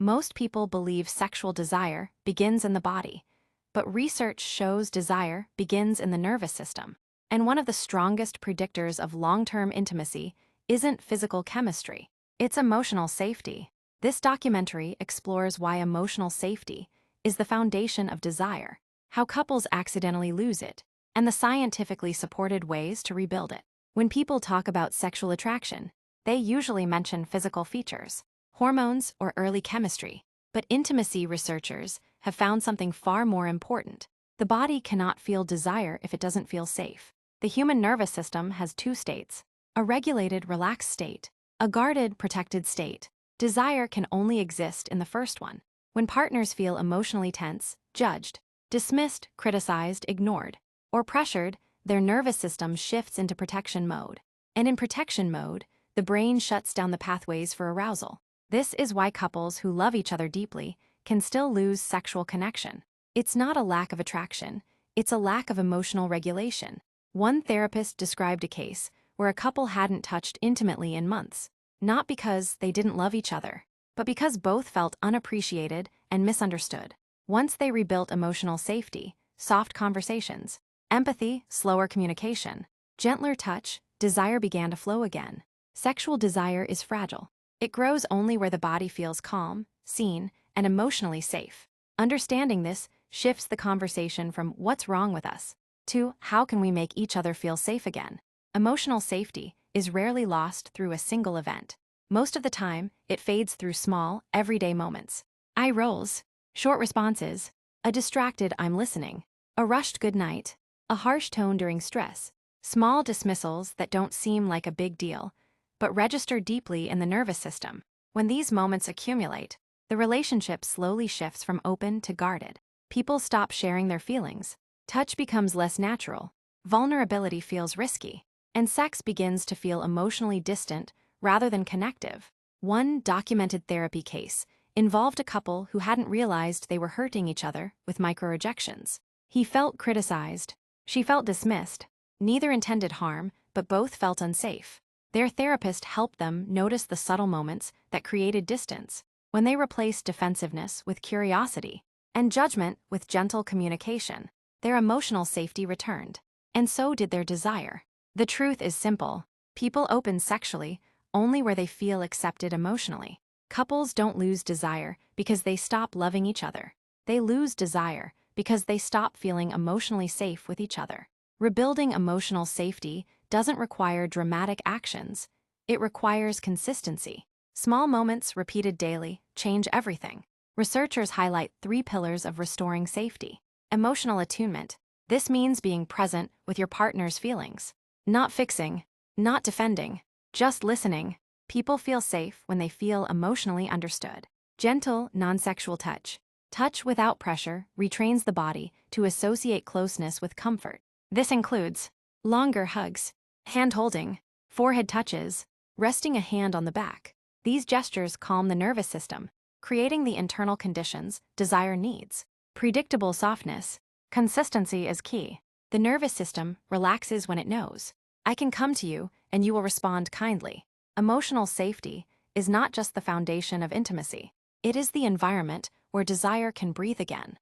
Most people believe sexual desire begins in the body, but research shows desire begins in the nervous system. And one of the strongest predictors of long-term intimacy isn't physical chemistry, it's emotional safety. This documentary explores why emotional safety is the foundation of desire, how couples accidentally lose it, and the scientifically supported ways to rebuild it. When people talk about sexual attraction, they usually mention physical features, hormones, or early chemistry. But intimacy researchers have found something far more important. The body cannot feel desire if it doesn't feel safe. The human nervous system has two states: a regulated, relaxed state, a guarded, protected state. Desire can only exist in the first one. When partners feel emotionally tense, judged, dismissed, criticized, ignored, or pressured, their nervous system shifts into protection mode. And in protection mode, the brain shuts down the pathways for arousal. This is why couples who love each other deeply can still lose sexual connection. It's not a lack of attraction, it's a lack of emotional regulation. One therapist described a case where a couple hadn't touched intimately in months, not because they didn't love each other, but because both felt unappreciated and misunderstood. Once they rebuilt emotional safety, soft conversations, empathy, slower communication, gentler touch, desire began to flow again. Sexual desire is fragile. It grows only where the body feels calm, seen, and emotionally safe. Understanding this shifts the conversation from "what's wrong with us" to "how can we make each other feel safe again?" Emotional safety is rarely lost through a single event. Most of the time, it fades through small, everyday moments. Eye rolls, short responses, a distracted "I'm listening," a rushed "good night," a harsh tone during stress, small dismissals that don't seem like a big deal, but register deeply in the nervous system. When these moments accumulate, the relationship slowly shifts from open to guarded. People stop sharing their feelings, touch becomes less natural, vulnerability feels risky, and sex begins to feel emotionally distant rather than connective. One documented therapy case involved a couple who hadn't realized they were hurting each other with microrejections. He felt criticized, she felt dismissed. Neither intended harm, but both felt unsafe. Their therapist helped them notice the subtle moments that created distance. When they replaced defensiveness with curiosity and judgment with gentle communication, their emotional safety returned. And so did their desire. The truth is simple: people open sexually only where they feel accepted emotionally. Couples don't lose desire because they stop loving each other. They lose desire because they stop feeling emotionally safe with each other. Rebuilding emotional safety doesn't require dramatic actions. It requires consistency. Small moments repeated daily change everything. Researchers highlight 3 pillars of restoring safety. Emotional attunement. This means being present with your partner's feelings. Not fixing, not defending, just listening. People feel safe when they feel emotionally understood. Gentle, non-sexual touch. Touch without pressure retrains the body to associate closeness with comfort. This includes longer hugs, hand-holding, forehead touches, resting a hand on the back. These gestures calm the nervous system, creating the internal conditions desire needs. Predictable softness. Consistency is key. The nervous system relaxes when it knows, I can come to you and you will respond kindly. Emotional safety is not just the foundation of intimacy. It is the environment where desire can breathe again.